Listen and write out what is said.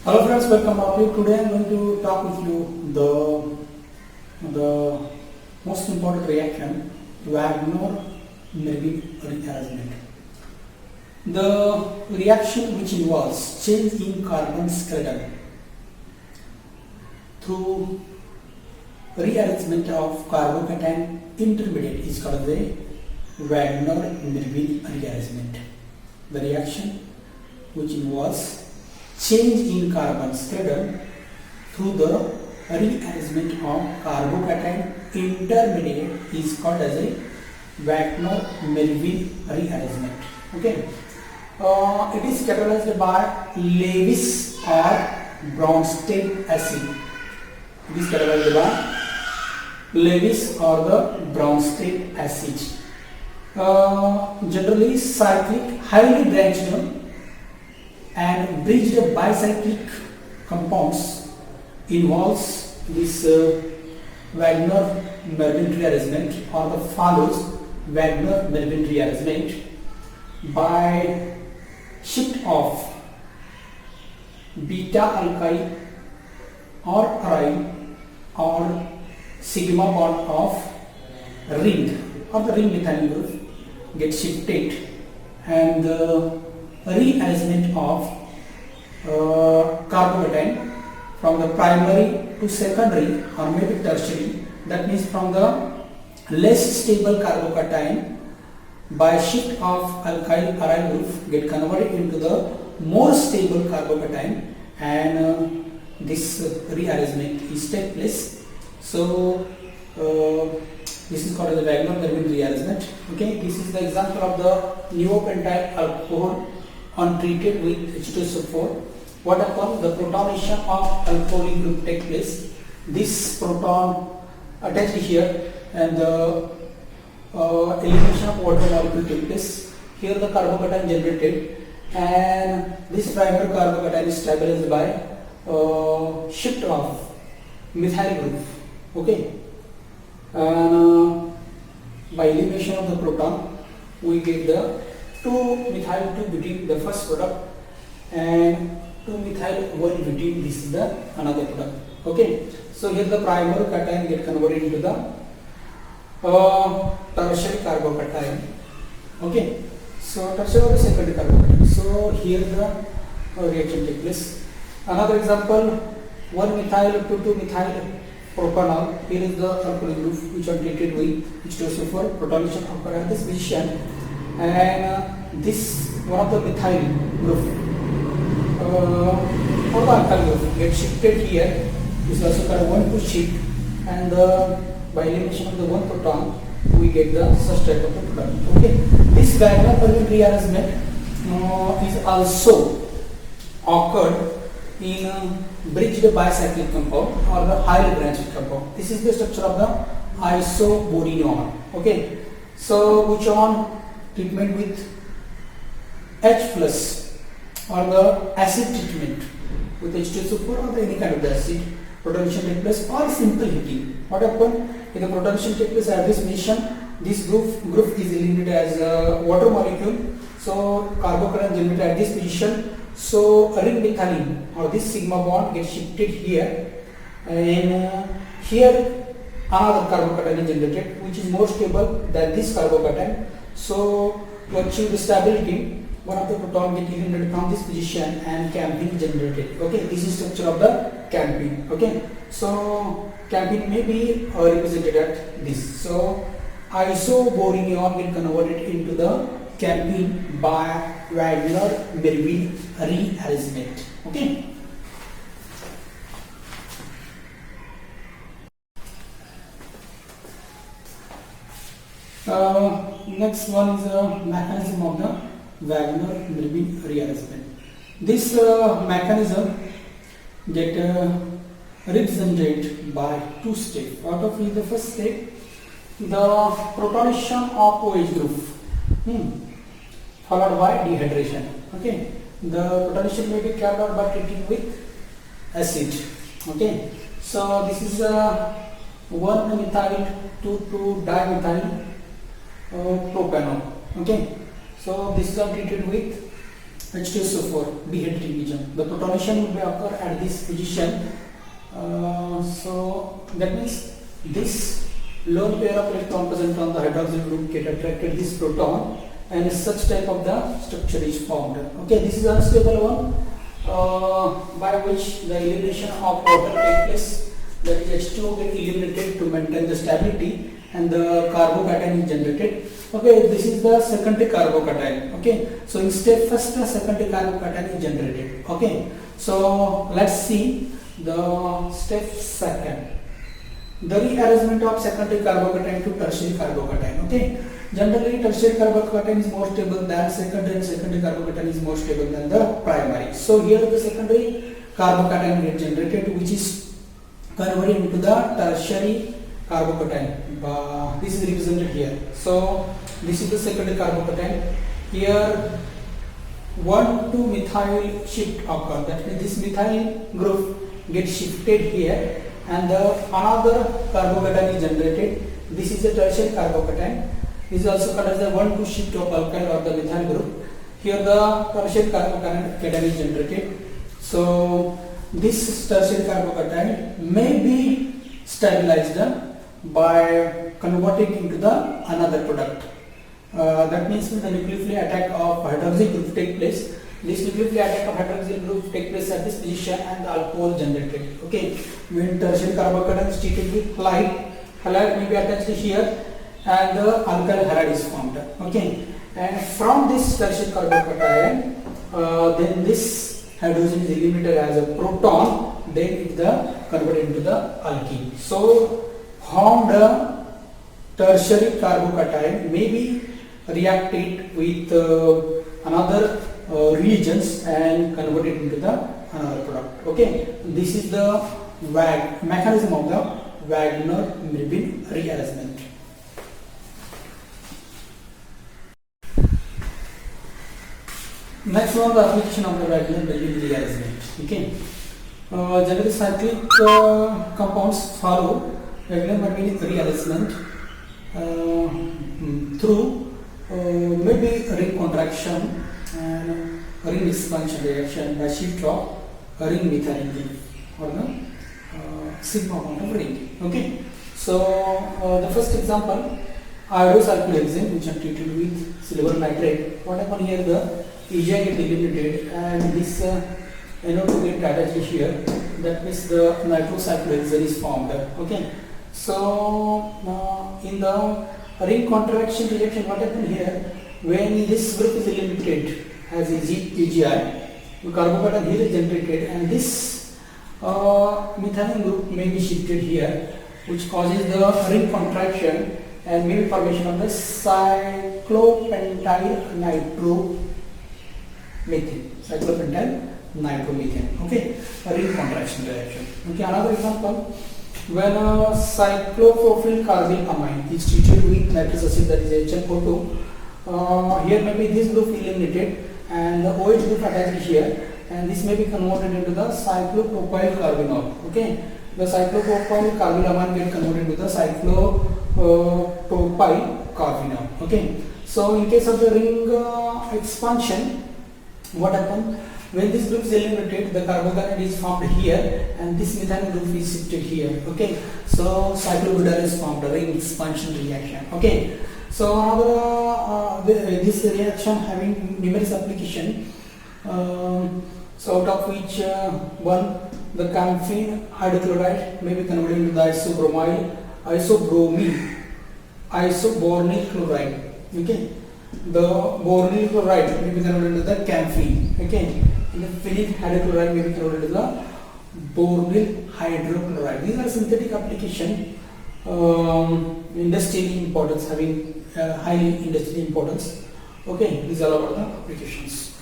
Hello friends, welcome back. Today I'm going to talk with you the most important reaction, Wagner-Mervin rearrangement. The reaction which involves change in carbon skeleton through rearrangement of carbocation intermediate is called the Wagner-Mervin rearrangement. The reaction which involves change in carbon skeleton through the rearrangement of carbocation intermediate is called as a Wagner-Mervin rearrangement. Okay, it is catalyzed by Lewis or Bronsted acid. It is catalyzed by Lewis or the Bronsted acid. Generally cyclic, highly branched and bridged bicyclic compounds involves this Wagner-Mervin rearrangement or the follows Wagner-Mervin rearrangement by shift of beta alkyl or aryl or sigma bond of ring or the ring methyl group gets shifted, and the rearrangement of carbocation from the primary to secondary or maybe tertiary, that means from the less stable carbocation by shift of alkyl aryl group get converted into the more stable carbocation, and this rearrangement is take place. So this is called the Wagner-Mervin rearrangement. Okay, this is the example of the neopentyl alcohol untreated with H2SO4. What happens? The protonation of alcoholic group take place. This proton attached here, and the elimination of water molecule take place. Here the carbocation generated, and this primary carbocation is stabilized by shift of methyl group. Okay, and by elimination of the proton, we get the 2-methyl-2-butene, the first product, and 2-methyl-1-butene, this is the another product. Okay, so here the primary cation get converted into the tertiary carbocation. Okay, so tertiary or the secondary carbocation. So here the reaction takes place. Another example, 1-methyl to 2-methyl propanol. Here is the alcoholic group which are treated with H2SO4, protonation occurs at this position, and this one of the methyl group or the alkyl group gets shifted here. This is also called one push shift, and by elimination of the one proton we get the such type of the product. Okay, this Wagner-Mervin rearrangement is also occurred in bridged bicyclic compound or the highly branched compound. This is the structure of the isoborinion. Okay, so which on treatment with H plus or the acid treatment with H2SO4 or the any kind of the acid, protonation take place or simple heating. What happens? If the protonation take place at this position, this group is eliminated as a water molecule, so carbocation generated at this position. So a ring methylene or this sigma bond gets shifted here, and here another carbocation is generated which is more stable than this carbocation. So to achieve the stability, one of the proton get eliminated from this position and campene generated. Okay, this is structure of the campene. Okay, so campene may be represented at this. So isoborinion get converted into the campene by Wagner-Mervin rearrangement. Okay. Next one is the mechanism of the Wagner-Mervin rearrangement. This mechanism get represented by two steps. Out of the first step, the protonation of OH group, followed by dehydration. Okay, the protonation may be carried out by treating with acid. Okay, so this is 1-methyl to 2-dimethyl propanol. Okay, so this is treated with H2SO4 dehydrated region. The protonation will be occur at this position. So that means this lone pair of electron present on the hydroxyl group get attracted this proton, and such type of the structure is formed. Okay, this is unstable one, by which the elimination of water takes place. That is H2O get eliminated to maintain the stability, and the carbocation is generated. Okay, this is the secondary carbocation. Okay, so in step first the secondary carbocation is generated. Okay, so let's see the step second, the rearrangement of secondary carbocation to tertiary carbocation. Okay, generally tertiary carbocation is more stable than secondary, and secondary carbocation is more stable than the primary. So here the secondary carbocation get generated, which is converted into the tertiary carbocation. This is represented here. So this is the secondary carbocation. Here 1,2-methyl shift occur. That means this methyl group gets shifted here, and another carbocation is generated. This is a tertiary carbocation. This is also called as the 1,2 shift of alkyl or the methyl group. Here the tertiary carbocation is generated. So this tertiary carbocation may be stabilized by converting into the another product. That means when the nucleophilic attack of hydroxyl group take place, this nucleophilic attack of hydroxyl group take place at this position, and the alcohol generated. Okay, when tertiary carbocation is treated with halide may be attached here, and the alkyl halide is formed. Okay, and from this tertiary carbocation, then this hydrogen is eliminated as a proton, then it is converted into the alkene. So formed tertiary carbocation may be reacted with another reagents and converted into the another product. Okay, this is the mechanism of the Wagner-Mirabin rearrangement. Next one, the application of the Wagner-Mirabin rearrangement. Okay, generally cyclic compounds follow Wagner-Mirabin rearrangement through maybe ring contraction and ring expansion reaction by shift of ring methylene group or the sigma bond of ring. Okay, so the first example, iodocyclohexane, which are treated with silver nitrate. What happened here? The EGI get eliminated, and this NO2 get attached here. That means the nitrocyclohexane is formed. Okay, so in the ring contraction reaction, what happened here? When this group is eliminated as EGI, the carbocation here is generated, and this methylene group may be shifted here, which causes the ring contraction and maybe formation of the cyclopentyl nitromethane. Okay, a ring contraction reaction. Okay, another example, when a cyclopropyl carbyl amine is treated with nitrous acid, that is HNO2, here maybe this group eliminated and the OH group attached here, and this may be converted into the cyclopropyl carbinol. Okay, the cyclopropyl carbyl amine get converted into the cyclopropyl carbinol. Okay, so in case of the ring expansion, what happens? When this group is eliminated, the carbocation is formed here, and this methylene group is shifted here. Okay, so cyclobutyl is formed, a ring expansion reaction. Okay, so another this reaction having numerous application, so out of which one, the camphene hydrochloride may be converted into the isobornyl chloride. Okay, the bornyl chloride may be converted into the camphene. Okay, and the phenyl hydrochloride may be converted into the bornyl hydrochloride. These are synthetic application, industrial importance, having highly industrial importance. Okay, these are all about the applications.